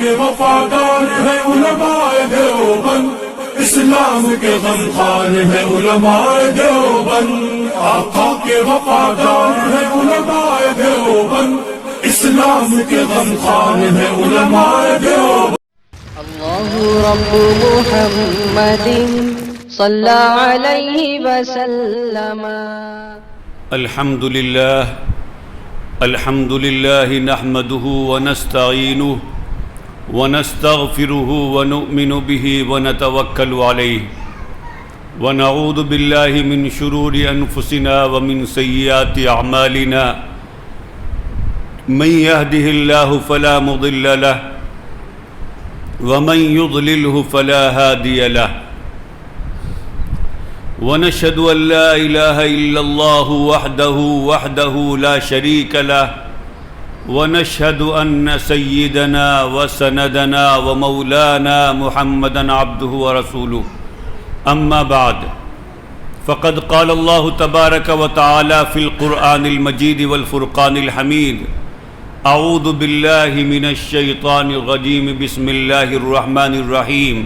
کے وفادار ہے علماء دیوبند، اسلام کے غمخوار ہے علماء دیوبند، آقا کے وفادار ہے علماء دیوبند، اسلام کے غمخوار ہے علماء دیوبند۔ اللہ رب محمد صلی علیہ وسلم۔ الحمد لله نحمده ونستعينه ونستغفره ونؤمن به ونتوكل عليه ونعوذ بالله من شرور أنفسنا ومن سيئات أعمالنا، من يهده الله فلا مضل له ومن يضلله فلا هادي له، ونشهد أن لا إله إلا الله وحده لا شريك له، ونشهد أن سيدنا وسندنا ومولانا محمدا عبده ورسوله، أما بعد، فقد قال الله تبارك وتعالى في القرآن المجيد والفرقان الحميد: أعوذ بالله من الشيطان الرجيم، بسم الله الرحمن الرحيم،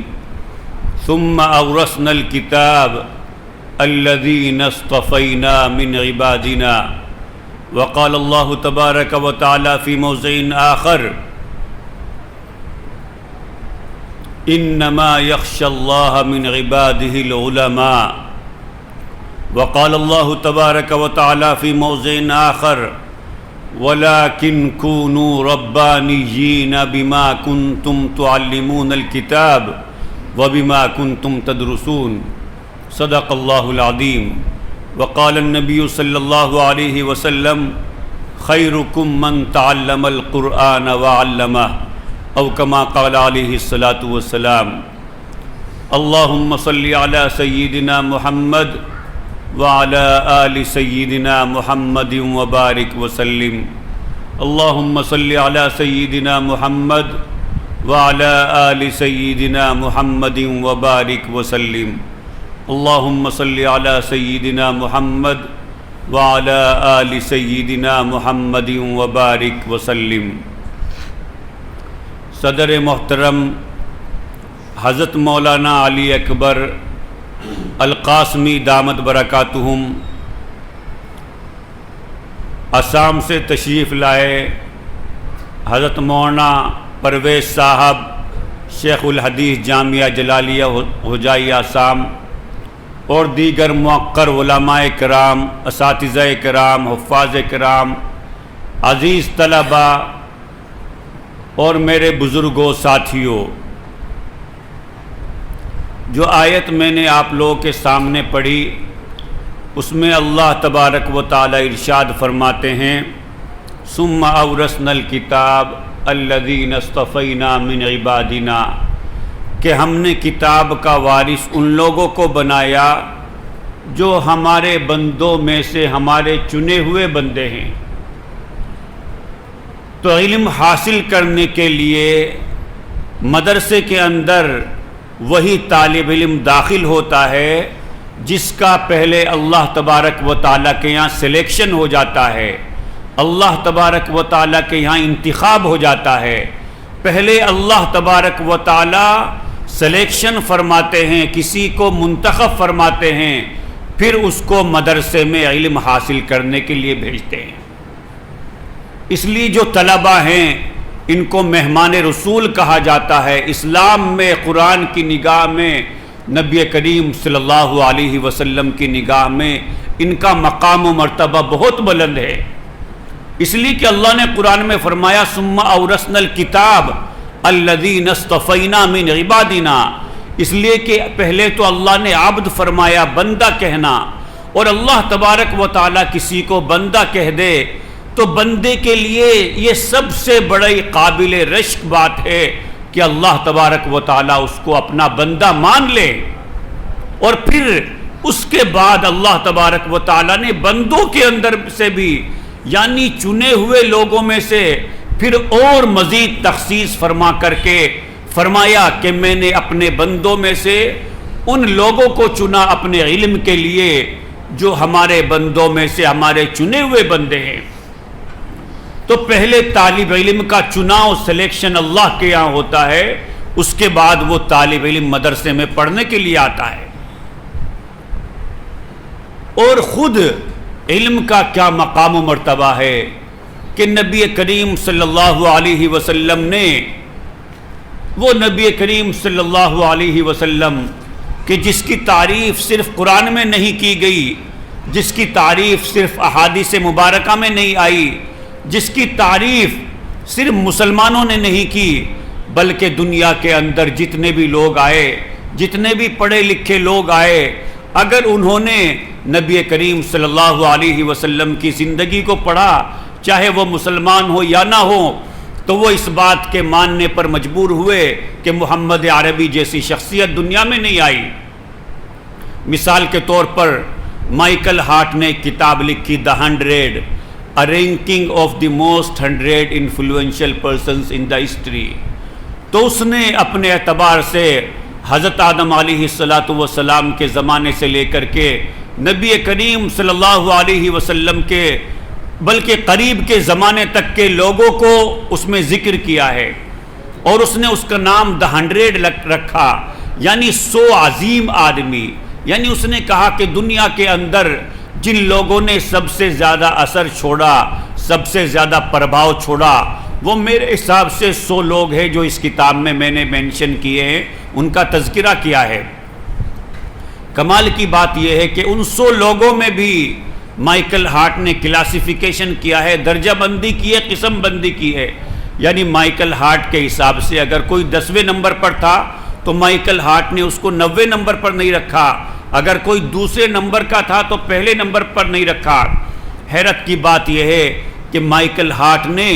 ثم أورثنا الكتاب الذين اصطفينا من عبادنا، وقال الله تبارك وتعالى في موضع آخر: إنما يخشى الله من عباده العلماء، وقال الله تبارك وتعالى في موضع آخر: ولكن كونوا ربانيين بما كنتم تعلمون الكتاب وبما كنتم تدرسون، صدق اللہ العظیم۔ وقال النبی صلی اللہ علیہ وسلم: خیرکم من تعلم القرآن وعلمہ، او کما قال علیہ الصلاۃ والسلام۔ اللہم صلی علی سیدنا محمد وعلی آل سیدنا محمد وبارک وسلم۔ اللہم صلی علی سیدنا محمد وعلی آل سیدنا محمد وبارک وسلم۔ اللہم صلی علی سیدنا محمد وعلی آل سیدنا محمد وبارک وسلم۔ صدر محترم حضرت مولانا علی اکبر القاسمی دامت برکاتہم آسام سے تشریف لائے حضرت مولانا پرویز صاحب، شیخ الحدیث جامعہ جلالیہ ہوجائی آسام، اور دیگر موقر علماء کرام، اساتذہ کرام، حفاظ کرام، عزیز طلباء اور میرے بزرگوں، ساتھیوں، جو آیت میں نے آپ لوگوں کے سامنے پڑھی، اس میں اللہ تبارک و تعالی ارشاد فرماتے ہیں: ثم اورثنا الکتاب الذین اصطفینا من عبادنا، کہ ہم نے کتاب کا وارث ان لوگوں کو بنایا جو ہمارے بندوں میں سے ہمارے چنے ہوئے بندے ہیں۔ تو علم حاصل کرنے کے لیے مدرسے کے اندر وہی طالب علم داخل ہوتا ہے جس کا پہلے اللہ تبارک و تعالیٰ کے یہاں سلیکشن ہو جاتا ہے، اللہ تبارک و تعالیٰ کے یہاں انتخاب ہو جاتا ہے۔ پہلے اللہ تبارک و تعالیٰ سلیکشن فرماتے ہیں، کسی کو منتخب فرماتے ہیں، پھر اس کو مدرسے میں علم حاصل کرنے کے لیے بھیجتے ہیں۔ اس لیے جو طلباء ہیں ان کو مہمان رسول کہا جاتا ہے۔ اسلام میں، قرآن کی نگاہ میں، نبی کریم صلی اللہ علیہ وسلم کی نگاہ میں ان کا مقام و مرتبہ بہت بلند ہے۔ اس لیے کہ اللہ نے قرآن میں فرمایا: ثم اورثنا الکتاب الذین اصطفینا من عبادنا، اس لیے کہ پہلے تو اللہ نے عبد فرمایا، بندہ کہنا، اور اللہ تبارک و تعالیٰ کسی کو بندہ کہہ دے تو بندے کے لیے یہ سب سے بڑی قابل رشک بات ہے کہ اللہ تبارک و تعالیٰ اس کو اپنا بندہ مان لے۔ اور پھر اس کے بعد اللہ تبارک و تعالیٰ نے بندوں کے اندر سے بھی، یعنی چنے ہوئے لوگوں میں سے پھر اور مزید تخصیص فرما کر کے فرمایا کہ میں نے اپنے بندوں میں سے ان لوگوں کو چنا اپنے علم کے لیے جو ہمارے بندوں میں سے ہمارے چنے ہوئے بندے ہیں۔ تو پہلے طالب علم کا چناؤ سلیکشن اللہ کے یہاں ہوتا ہے، اس کے بعد وہ طالب علم مدرسے میں پڑھنے کے لیے آتا ہے۔ اور خود علم کا کیا مقام و مرتبہ ہے کہ نبی کریم صلی اللہ علیہ وسلم نے، وہ نبی کریم صلی اللہ علیہ وسلم کہ جس کی تعریف صرف قرآن میں نہیں کی گئی، جس کی تعریف صرف احادیث مبارکہ میں نہیں آئی، جس کی تعریف صرف مسلمانوں نے نہیں کی، بلکہ دنیا کے اندر جتنے بھی لوگ آئے، جتنے بھی پڑھے لکھے لوگ آئے، اگر انہوں نے نبی کریم صلی اللہ علیہ وسلم کی زندگی کو پڑھا، چاہے وہ مسلمان ہو یا نہ ہو، تو وہ اس بات کے ماننے پر مجبور ہوئے کہ محمد عربی جیسی شخصیت دنیا میں نہیں آئی۔ مثال کے طور پر مائیکل ہارٹ نے ایک کتاب لکھی The 100 A Ranking of the Most 100 Influential Persons in the History، تو اس نے اپنے اعتبار سے حضرت آدم علیہ السلام کے زمانے سے لے کر کے نبی کریم صلی اللہ علیہ وسلم کے بلکہ قریب کے زمانے تک کے لوگوں کو اس میں ذکر کیا ہے، اور اس نے اس کا نام The 100 رکھا، یعنی 100 عظیم آدمی۔ یعنی اس نے کہا کہ دنیا کے اندر جن لوگوں نے سب سے زیادہ اثر چھوڑا، سب سے زیادہ پربھاؤ چھوڑا، وہ میرے حساب سے 100 لوگ ہیں جو اس کتاب میں نے مینشن کیے ہیں، ان کا تذکرہ کیا ہے۔ کمال کی بات یہ ہے کہ ان 100 لوگوں میں بھی مائیکل ہارٹ نے کلاسیفیکیشن کیا ہے، درجہ بندی کی ہے، قسم بندی کی ہے۔ یعنی مائیکل ہارٹ کے حساب سے اگر کوئی 10ویں نمبر پر تھا تو مائیکل ہارٹ نے اس کو 90 نمبر پر نہیں رکھا، اگر کوئی دوسرے نمبر کا تھا تو پہلے نمبر پر نہیں رکھا۔ حیرت کی بات یہ ہے کہ مائیکل ہارٹ نے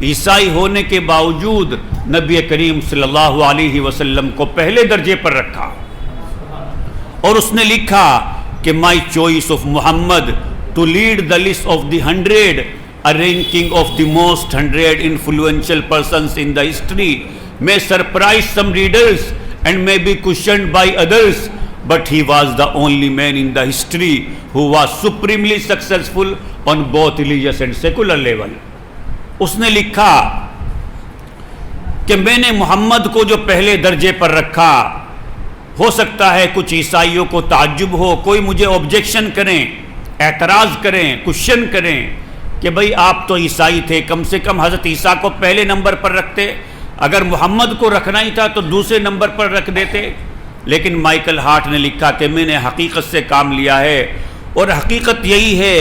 عیسائی ہونے کے باوجود نبی کریم صلی اللہ علیہ وسلم کو پہلے درجے پر رکھا، اور اس نے لکھا کہ my choice of Muhammad to lead the list of the 100 a ranking of the most 100 influential persons in the history may surprise some readers and may be questioned by others, but he was the only man in the history who was supremely successful on both religious and secular level۔ اس نے لکھا کہ میں نے محمد کو جو پہلے درجے پر رکھا، ہو سکتا ہے کچھ عیسائیوں کو تعجب ہو، کوئی مجھے آبجیکشن کریں، اعتراض کریں، کوشچن کریں کہ بھئی آپ تو عیسائی تھے، کم سے کم حضرت عیسیٰ کو پہلے نمبر پر رکھتے، اگر محمد کو رکھنا ہی تھا تو دوسرے نمبر پر رکھ دیتے۔ لیکن مائیکل ہارٹ نے لکھا کہ میں نے حقیقت سے کام لیا ہے، اور حقیقت یہی ہے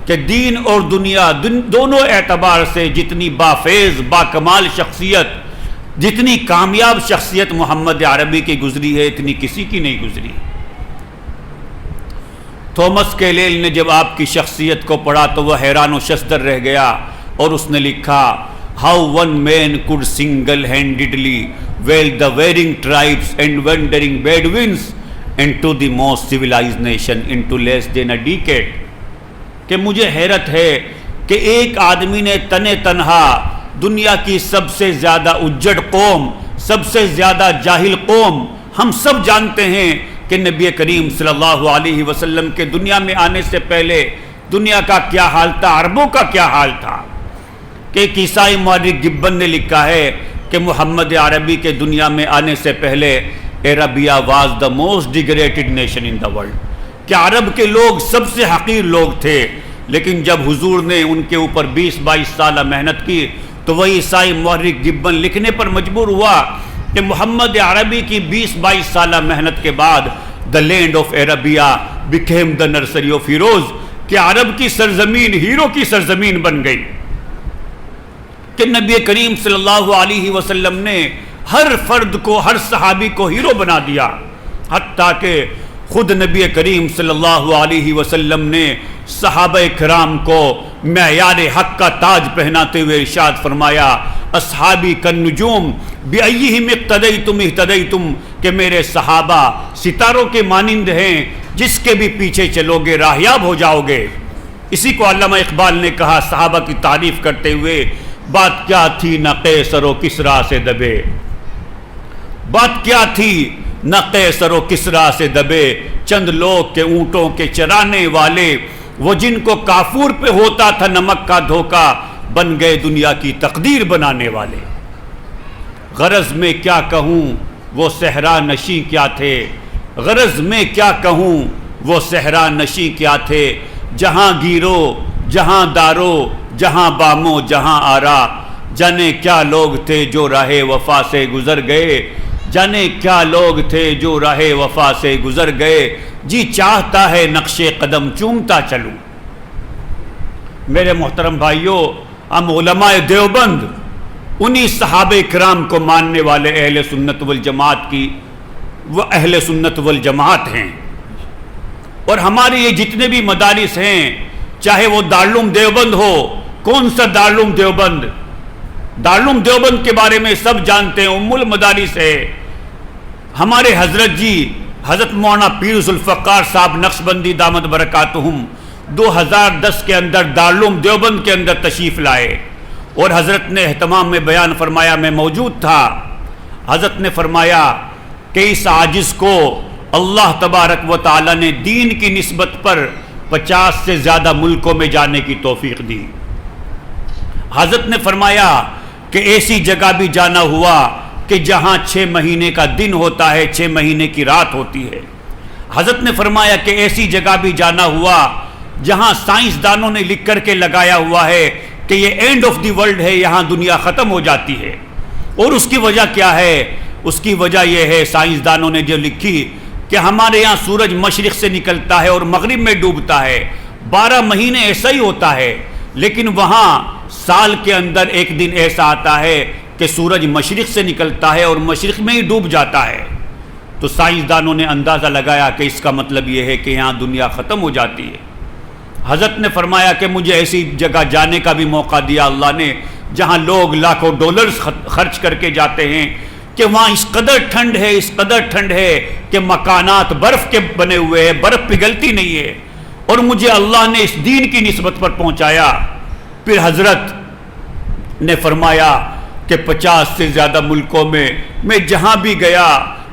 کہ دین اور دنیا دونوں اعتبار سے جتنی بافیض باکمال شخصیت، جتنی کامیاب شخصیت محمد عربی کی گزری ہے، اتنی کسی کی نہیں گزری۔ تھامس کیلیل نے جب آپ کی شخصیت کو پڑھا تو وہ حیران و شزدر رہ گیا، اور اس نے لکھا How one man could single-handedly weld the varying tribes and wandering Bedouins into the most civilized nation into less than a decade، کہ مجھے حیرت ہے کہ ایک آدمی نے تنہا دنیا کی سب سے زیادہ اجڑ قوم، سب سے زیادہ جاہل قوم، ہم سب جانتے ہیں کہ نبی کریم صلی اللہ علیہ وسلم کے دنیا میں آنے سے پہلے دنیا کا کیا حال تھا، عربوں کا کیا حال تھا۔ کہ ایک عیسائی مورخ گبن نے لکھا ہے کہ محمد عربی کے دنیا میں آنے سے پہلے Arabia was the most degraded nation in the world, کہ عرب کے لوگ سب سے حقیر لوگ تھے، لیکن جب حضور نے ان کے اوپر 20-22 سالہ محنت کی تو وہی عیسائی مورخ گبن لکھنے پر مجبور ہوا کہ محمد عربی کی 20-22 سالہ محنت کے بعد the land of Arabia became the nursery of heroes, کہ عرب کی سرزمین ہیرو کی سرزمین بن گئی، کہ نبی کریم صلی اللہ علیہ وسلم نے ہر فرد کو، ہر صحابی کو ہیرو بنا دیا، حتیٰ کہ خود نبی کریم صلی اللہ علیہ وسلم نے صحابہ کرام کو معیار حق کا تاج پہناتے ہوئے ارشاد فرمایا اصحابی کالنجوم بأیہم اقتدیتم اہتدیتم، کہ میرے صحابہ ستاروں کے مانند ہیں، جس کے بھی پیچھے چلو گے راہیاب ہو جاؤ گے۔ اسی کو علامہ اقبال نے کہا صحابہ کی تعریف کرتے ہوئے، بات کیا تھی نہ قیصر و کسریٰ سے دبے، بات کیا تھی نہ قیصر و کسریٰ سے دبے، چند لوگ کے اونٹوں کے چرانے والے، وہ جن کو کافور پہ ہوتا تھا نمک کا دھوکا، بن گئے دنیا کی تقدیر بنانے والے۔ غرض میں کیا کہوں وہ صحرا نشیں کیا تھے، غرض میں کیا کہوں وہ صحرا نشیں کیا تھے، جہاں گیرو جہاں دارو جہاں بامو جہاں آرا، جانے کیا لوگ تھے جو راہ وفا سے گزر گئے، جانے کیا لوگ تھے جو راہ وفا سے گزر گئے، جی چاہتا ہے نقش قدم چومتا چلوں۔ میرے محترم بھائیوں، ہم علماء دیوبند انہی صحابہ کرام کو ماننے والے اہل سنت والجماعت کی وہ اہل سنت والجماعت ہیں، اور ہمارے یہ جتنے بھی مدارس ہیں، چاہے وہ دارالعلوم دیوبند ہو، کون سا دارالعلوم دیوبند، دارالعلوم دیوبند کے بارے میں سب جانتے ہیں، ام المدارس ہے۔ ہمارے حضرت جی حضرت مولانا پیر ذوالفقار صاحب نقشبندی دامت برکاتہم 2010 کے اندر دارالعلوم دیوبند کے اندر تشریف لائے، اور حضرت نے اہتمام میں بیان فرمایا، میں موجود تھا۔ حضرت نے فرمایا کہ اس عاجز کو اللہ تبارک و تعالی نے دین کی نسبت پر 50 سے زیادہ ملکوں میں جانے کی توفیق دی۔ حضرت نے فرمایا کہ ایسی جگہ بھی جانا ہوا کہ جہاں 6 مہینے کا دن ہوتا ہے، 6 مہینے کی رات ہوتی ہے۔ حضرت نے فرمایا کہ ایسی جگہ بھی جانا ہوا جہاں سائنسدانوں نے لکھ کر کے لگایا ہوا ہے کہ یہ اینڈ آف دی ورلڈ ہے، یہاں دنیا ختم ہو جاتی ہے۔ اور اس کی وجہ کیا ہے؟ اس کی وجہ یہ ہے، سائنسدانوں نے جو لکھی کہ ہمارے یہاں سورج مشرق سے نکلتا ہے اور مغرب میں ڈوبتا ہے، 12 مہینے ایسا ہی ہوتا ہے، لیکن وہاں سال کے اندر ایک دن ایسا آتا ہے کہ سورج مشرق سے نکلتا ہے اور مشرق میں ہی ڈوب جاتا ہے۔ تو سائنسدانوں نے اندازہ لگایا کہ اس کا مطلب یہ ہے کہ یہاں دنیا ختم ہو جاتی ہے۔ حضرت نے فرمایا کہ مجھے ایسی جگہ جانے کا بھی موقع دیا اللہ نے جہاں لوگ لاکھوں ڈالرز خرچ کر کے جاتے ہیں، کہ وہاں اس قدر ٹھنڈ ہے، اس قدر ٹھنڈ ہے کہ مکانات برف کے بنے ہوئے ہیں، برف پگھلتی نہیں ہے، اور مجھے اللہ نے اس دین کی نسبت پر پہنچایا۔ پھر حضرت نے فرمایا کہ 50 سے زیادہ ملکوں میں جہاں بھی گیا،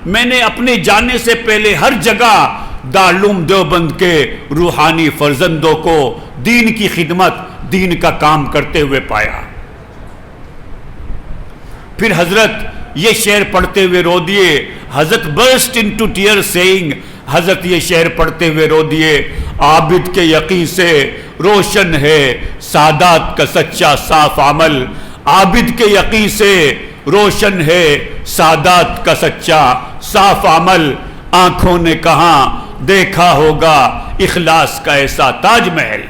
میں نے اپنے جانے سے پہلے ہر جگہ دارالعلوم دیوبند کے روحانی فرزندوں کو دین کی خدمت، دین کا کام کرتے ہوئے پایا۔ پھر حضرت یہ شعر پڑھتے ہوئے رو دیے، حضرت burst into tears saying، حضرت یہ شعر پڑھتے ہوئے رو دیے، عابد کے یقین سے روشن ہے سادات کا سچا صاف عمل، عابد کے یقین سے روشن ہے سادات کا سچا صاف عمل، آنکھوں نے کہاں دیکھا ہوگا اخلاص کا ایسا تاج محل۔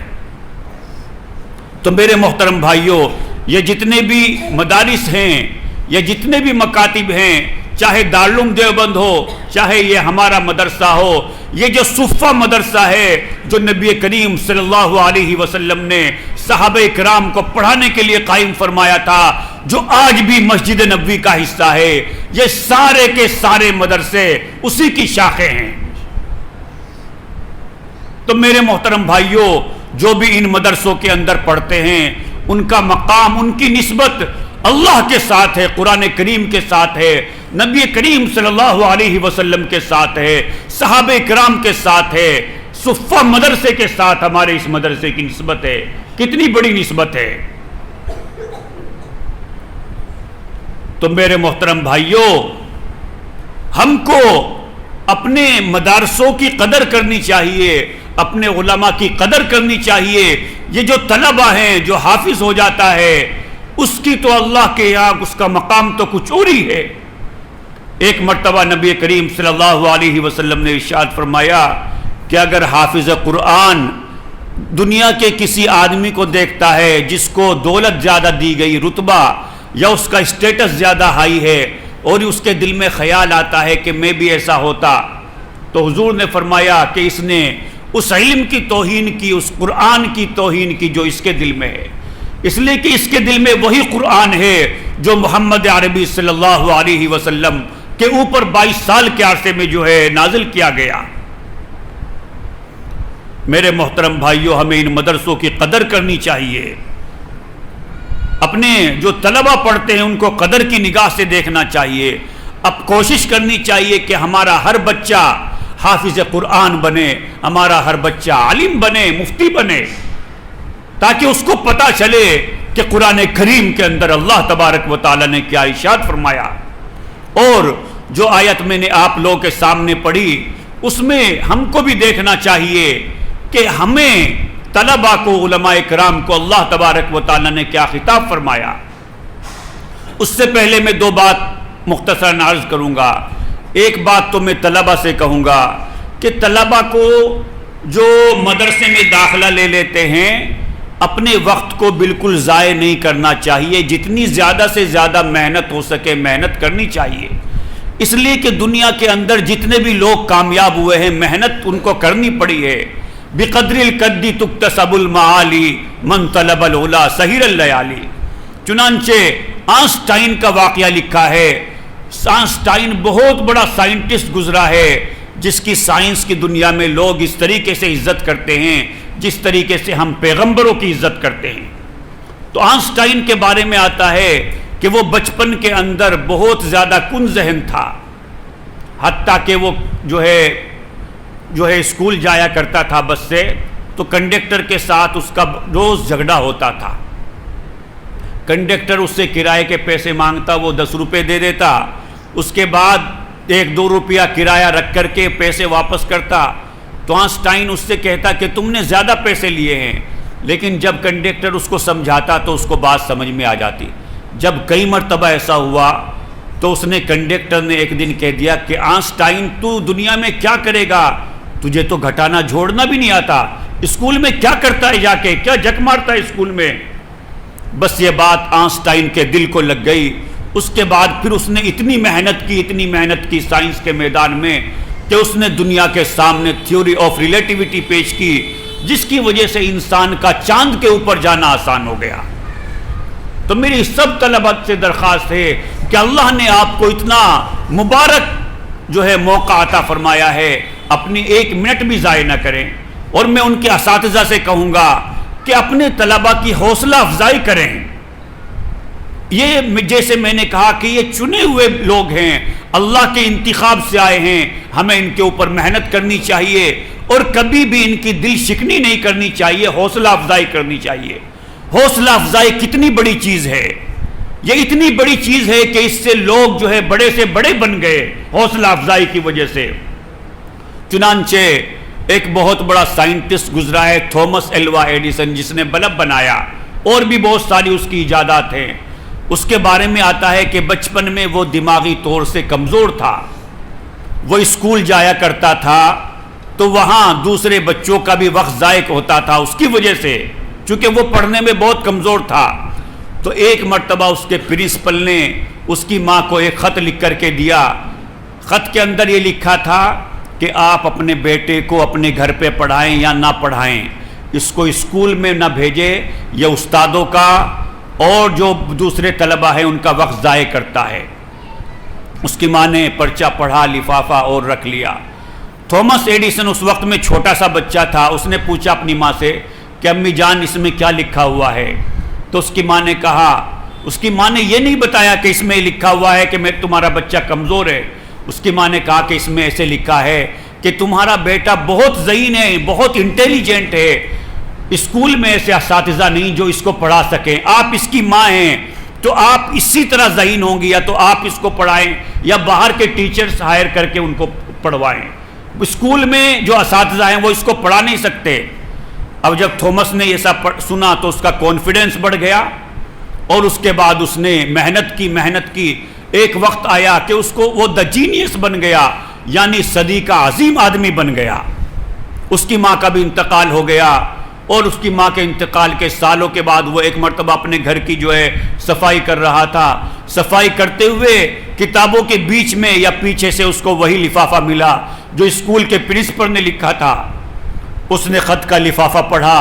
تو میرے محترم بھائیوں، یہ جتنے بھی مدارس ہیں، یہ جتنے بھی مکاتب ہیں، چاہے دارالعلوم دیوبند ہو، چاہے یہ ہمارا مدرسہ ہو، یہ جو صفہ مدرسہ ہے جو نبی کریم صلی اللہ علیہ وسلم نے صحابہ کرام کو پڑھانے کے لیے قائم فرمایا تھا، جو آج بھی مسجد نبوی کا حصہ ہے، یہ سارے کے سارے مدرسے اسی کی شاخیں ہیں۔ تو میرے محترم بھائیوں، جو بھی ان مدرسوں کے اندر پڑھتے ہیں، ان کا مقام، ان کی نسبت اللہ کے ساتھ ہے، قرآن کریم کے ساتھ ہے، نبی کریم صلی اللہ علیہ وسلم کے ساتھ ہے، صحابہ کرام کے ساتھ ہے، صفہ مدرسے کے ساتھ ہمارے اس مدرسے کی نسبت ہے۔ کتنی بڑی نسبت ہے! تو میرے محترم بھائیوں، ہم کو اپنے مدارسوں کی قدر کرنی چاہیے، اپنے علماء کی قدر کرنی چاہیے۔ یہ جو طلبہ ہیں، جو حافظ ہو جاتا ہے، اس کی تو اللہ کے یہاں اس کا مقام تو کچھ اور ہی ہے۔ ایک مرتبہ نبی کریم صلی اللہ علیہ وسلم نے ارشاد فرمایا کہ اگر حافظ قرآن دنیا کے کسی آدمی کو دیکھتا ہے جس کو دولت زیادہ دی گئی، رتبہ یا اس کا اسٹیٹس زیادہ ہائی ہے، اور اس کے دل میں خیال آتا ہے کہ میں بھی ایسا ہوتا، تو حضور نے فرمایا کہ اس نے اس علم کی توہین کی، اس قرآن کی توہین کی جو اس کے دل میں ہے، اس لیے کہ اس کے دل میں وہی قرآن ہے جو محمد عربی صلی اللہ علیہ وسلم کے اوپر 22 سال کے عرصے میں جو ہے نازل کیا گیا۔ میرے محترم بھائیوں، ہمیں ان مدرسوں کی قدر کرنی چاہیے، اپنے جو طلبہ پڑھتے ہیں ان کو قدر کی نگاہ سے دیکھنا چاہیے۔ اب کوشش کرنی چاہیے کہ ہمارا ہر بچہ حافظ قرآن بنے، ہمارا ہر بچہ عالم بنے، مفتی بنے، تاکہ اس کو پتہ چلے کہ قرآن کریم کے اندر اللہ تبارک و تعالی نے کیا ارشاد فرمایا. اور جو آیت میں نے آپ لوگوں کے سامنے پڑھی اس میں ہم کو بھی دیکھنا چاہیے کہ ہمیں طلباء کو، علماء کرام کو اللہ تبارک و تعالی نے کیا خطاب فرمایا. اس سے پہلے میں دو بات مختصراً عرض کروں گا. ایک بات تو میں طلباء سے کہوں گا کہ طلباء کو جو مدرسے میں داخلہ لے لیتے ہیں اپنے وقت کو بالکل ضائع نہیں کرنا چاہیے. جتنی زیادہ سے زیادہ محنت ہو سکے محنت کرنی چاہیے، اس لیے کہ دنیا کے اندر جتنے بھی لوگ کامیاب ہوئے ہیں محنت ان کو کرنی پڑی ہے. بقدر القد تکتسب المعالی من طلب العلا سحر اللیالی. چنانچہ آئنسٹائن کا واقعہ لکھا ہے. آئنسٹائن بہت بڑا سائنٹسٹ گزرا ہے جس کی سائنس کی دنیا میں لوگ اس طریقے سے عزت کرتے ہیں جس طریقے سے ہم پیغمبروں کی عزت کرتے ہیں. تو آئنسٹائن کے بارے میں آتا ہے کہ وہ بچپن کے اندر بہت زیادہ کن ذہن تھا، حتیٰ کہ وہ جو ہے اسکول جایا کرتا تھا بس سے تو کنڈکٹر کے ساتھ اس کا روز جھگڑا ہوتا تھا. کنڈکٹر اس سے کرائے کے پیسے مانگتا، وہ 10 روپے دے دیتا، اس کے بعد 1-2 روپیہ کرایہ رکھ کر کے پیسے واپس کرتا. تو آئنسٹائن اس سے کہتا کہ تم نے زیادہ پیسے لیے ہیں، لیکن جب کنڈکٹر اس کو سمجھاتا تو اس کو بات سمجھ میں آ جاتی. جب کئی مرتبہ ایسا ہوا تو اس نے کنڈکٹر نے ایک دن کہہ دیا کہ آئنسٹائن تو دنیا میں کیا کرے گا، تجھے تو گھٹانا جھوڑنا بھی نہیں آتا، اسکول میں کیا کرتا ہے، جا کے کیا جک مارتا ہے اسکول میں. بس یہ بات آئنسٹائن کے دل کو لگ گئی. اس کے بعد پھر اس نے اتنی محنت کی سائنس کے میدان میں کہ اس نے دنیا کے سامنے تھیوری آف ریلیٹیوٹی پیش کی، جس کی وجہ سے انسان کا چاند کے اوپر جانا آسان ہو گیا. تو میری سب طلباء سے درخواست ہے کہ اللہ نے آپ کو اتنا مبارک جو ہے موقع عطا فرمایا ہے، اپنی 1 منٹ بھی ضائع نہ کریں. اور میں ان کے اساتذہ سے کہوں گا کہ اپنے طلباء کی حوصلہ افزائی کریں. یہ جیسے میں نے کہا کہ یہ چنے ہوئے لوگ ہیں، اللہ کے انتخاب سے آئے ہیں، ہمیں ان کے اوپر محنت کرنی چاہیے اور کبھی بھی ان کی دل شکنی نہیں کرنی چاہیے، حوصلہ افزائی کرنی چاہیے. حوصلہ افزائی کتنی بڑی چیز ہے، یہ اتنی بڑی چیز ہے کہ اس سے لوگ جو ہے بڑے سے بڑے بن گئے حوصلہ افزائی کی وجہ سے. چنانچہ ایک بہت بڑا سائنٹسٹ گزرا ہے تھامس ایلوا ایڈیسن، جس نے بلب بنایا، اور بھی بہت ساری اس کی ایجادات ہیں. اس کے بارے میں آتا ہے کہ بچپن میں وہ دماغی طور سے کمزور تھا. وہ اسکول جایا کرتا تھا تو وہاں دوسرے بچوں کا بھی وقت ضائع ہوتا تھا اس کی وجہ سے، چونکہ وہ پڑھنے میں بہت کمزور تھا. تو ایک مرتبہ اس کے پرنسپل نے اس کی ماں کو ایک خط لکھ کر کے دیا. خط کے اندر یہ لکھا تھا کہ آپ اپنے بیٹے کو اپنے گھر پہ پڑھائیں یا نہ پڑھائیں، اس کو اسکول میں نہ بھیجیں، یہ استادوں کا اور جو دوسرے طلباء ہیں ان کا وقت ضائع کرتا ہے. اس کی ماں نے پرچہ پڑھا، لفافہ اور رکھ لیا. تھامس ایڈیسن اس وقت میں چھوٹا سا بچہ تھا. اس نے پوچھا اپنی ماں سے کہ امی جان اس میں کیا لکھا ہوا ہے؟ تو اس کی ماں نے کہا، اس کی ماں نے یہ نہیں بتایا کہ اس میں لکھا ہوا ہے کہ میں تمہارا بچہ کمزور ہے. اس کی ماں نے کہا کہ اس میں ایسے لکھا ہے کہ تمہارا بیٹا بہت ذہین ہے، بہت انٹیلیجنٹ ہے، اسکول میں ایسے اساتذہ نہیں جو اس کو پڑھا سکیں. آپ اس کی ماں ہیں تو آپ اسی طرح ذہین ہوں گی، یا تو آپ اس کو پڑھائیں یا باہر کے ٹیچرز ہائر کر کے ان کو پڑھوائیں. اسکول میں جو اساتذہ ہیں وہ اس کو پڑھا نہیں سکتے. اب جب تھامس نے یہ سب سنا تو اس کا کانفیڈنس بڑھ گیا اور اس کے بعد اس نے محنت کی. ایک وقت آیا کہ اس کو وہ دی جینیس بن گیا، یعنی صدی کا عظیم آدمی بن گیا. اس کی ماں کا بھی انتقال ہو گیا اور اس کی ماں کے انتقال کے سالوں کے بعد وہ ایک مرتبہ اپنے گھر کی جو ہے صفائی کر رہا تھا. صفائی کرتے ہوئے کتابوں کے بیچ میں یا پیچھے سے اس کو وہی لفافہ ملا جو اسکول کے پرنسپل نے لکھا تھا. اس نے خط کا لفافہ پڑھا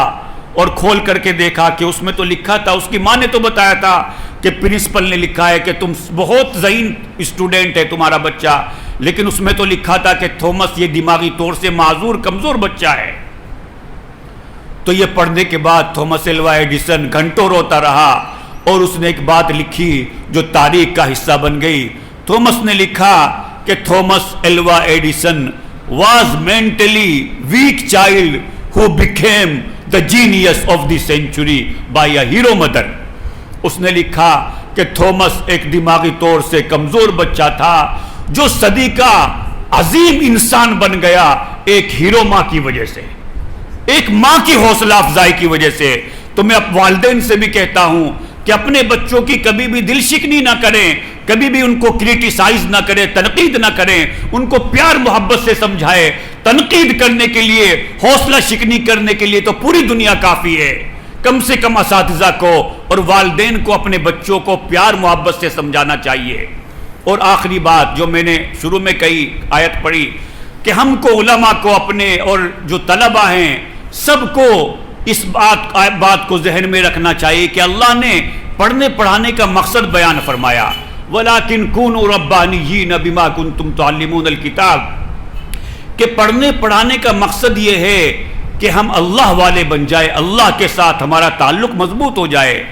اور کھول کر کے دیکھا کہ اس میں تو لکھا تھا، اس کی ماں نے تو بتایا تھا کہ پرنسپل نے لکھا ہے کہ تم بہت ذہین اسٹوڈنٹ ہے تمہارا بچہ، لیکن اس میں تو لکھا تھا کہ تھامس یہ دماغی طور سے معذور کمزور بچہ ہے. تو یہ پڑھنے کے بعد تھامس ایلوا ایڈیسن گھنٹوں روتا رہا اور اس نے ایک بات لکھی جو تاریخ کا حصہ بن گئی. تھامس نے لکھا کہ Thomas Alva Edison was mentally weak child who became the genius of the century by a hero mother. اس نے لکھا کہ تھومس ایک دماغی طور سے کمزور بچہ تھا جو صدی کا عظیم انسان بن گیا ایک ہیرو ماں کی وجہ سے، ایک ماں کی حوصلہ افزائی کی وجہ سے۔ تو میں اب والدین سے بھی کہتا ہوں کہ اپنے بچوں کی کبھی بھی دل شکنی نہ کریں، کبھی بھی ان کو کریٹیسائز نہ کریں، تنقید نہ کریں، ان کو پیار محبت سے سمجھائیں۔ تنقید کرنے کے لیے، حوصلہ شکنی کرنے کے لیے تو پوری دنیا کافی ہے، کم سے کم اساتذہ کو اور والدین کو اپنے بچوں کو پیار محبت سے سمجھانا چاہیے۔ اور آخری بات جو میں نے شروع میں کہی، آیت پڑھی کہ ہم کو علماء کو اپنے اور جو طلبہ ہیں سب کو اس بات کو ذہن میں رکھنا چاہیے کہ اللہ نے پڑھنے پڑھانے کا مقصد بیان فرمایا، وَلَكِنْ كُونُوا رَبَّانِيِّينَ بِمَا كُنْتُمْ تُعَلِّمُونَ الْكِتَابَ، کہ پڑھنے پڑھانے کا مقصد یہ ہے کہ ہم اللہ والے بن جائے، اللہ کے ساتھ ہمارا تعلق مضبوط ہو جائے۔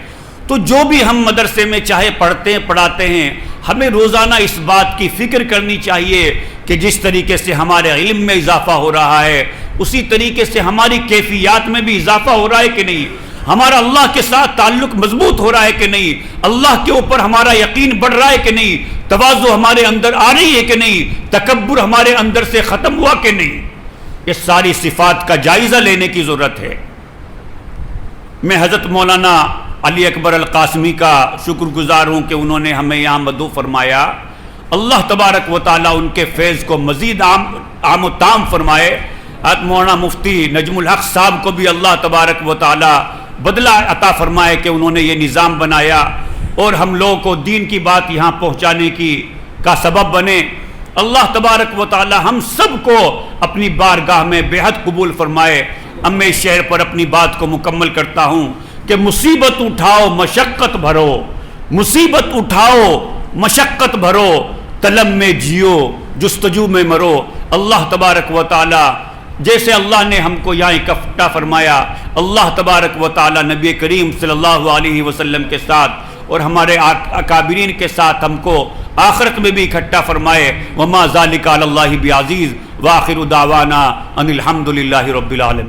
تو جو بھی ہم مدرسے میں چاہے پڑھتے ہیں پڑھاتے ہیں، ہمیں روزانہ اس بات کی فکر کرنی چاہیے کہ جس طریقے سے ہمارے علم میں اضافہ ہو رہا ہے اسی طریقے سے ہماری کیفیات میں بھی اضافہ ہو رہا ہے کہ نہیں، ہمارا اللہ کے ساتھ تعلق مضبوط ہو رہا ہے کہ نہیں، اللہ کے اوپر ہمارا یقین بڑھ رہا ہے کہ نہیں، تواضع ہمارے اندر آ رہی ہے کہ نہیں، تکبر ہمارے اندر سے ختم ہوا کہ نہیں۔ یہ ساری صفات کا جائزہ لینے کی ضرورت ہے۔ میں حضرت مولانا علی اکبر القاسمی کا شکر گزار ہوں کہ انہوں نے ہمیں یہاں مدعو فرمایا، اللہ تبارک و تعالیٰ ان کے فیض کو مزید عام و تام فرمائے۔ حضرت مولانا مفتی نجم الحق صاحب کو بھی اللہ تبارک و تعالیٰ بدلہ عطا فرمائے کہ انہوں نے یہ نظام بنایا اور ہم لوگوں کو دین کی بات یہاں پہنچانے کا سبب بنے۔ اللہ تبارک و تعالیٰ ہم سب کو اپنی بارگاہ میں بے حد قبول فرمائے۔ اب میں اس شعر پر اپنی بات کو مکمل کرتا ہوں کہ مصیبت اٹھاؤ مشقت بھرو، مصیبت اٹھاؤ مشقت بھرو، طلب میں جیو جستجو میں مرو۔ اللہ تبارک و تعالی جیسے اللہ نے ہم کو یہاں اکٹھا فرمایا، اللہ تبارک و تعالی نبی کریم صلی اللہ علیہ وسلم کے ساتھ اور ہمارے اکابرین کے ساتھ ہم کو آخرت میں بھی اکٹھا فرمائے۔ وما ذالک علی اللہ بعزیز، وآخر دعوانا ان الحمد للہ رب العالمین۔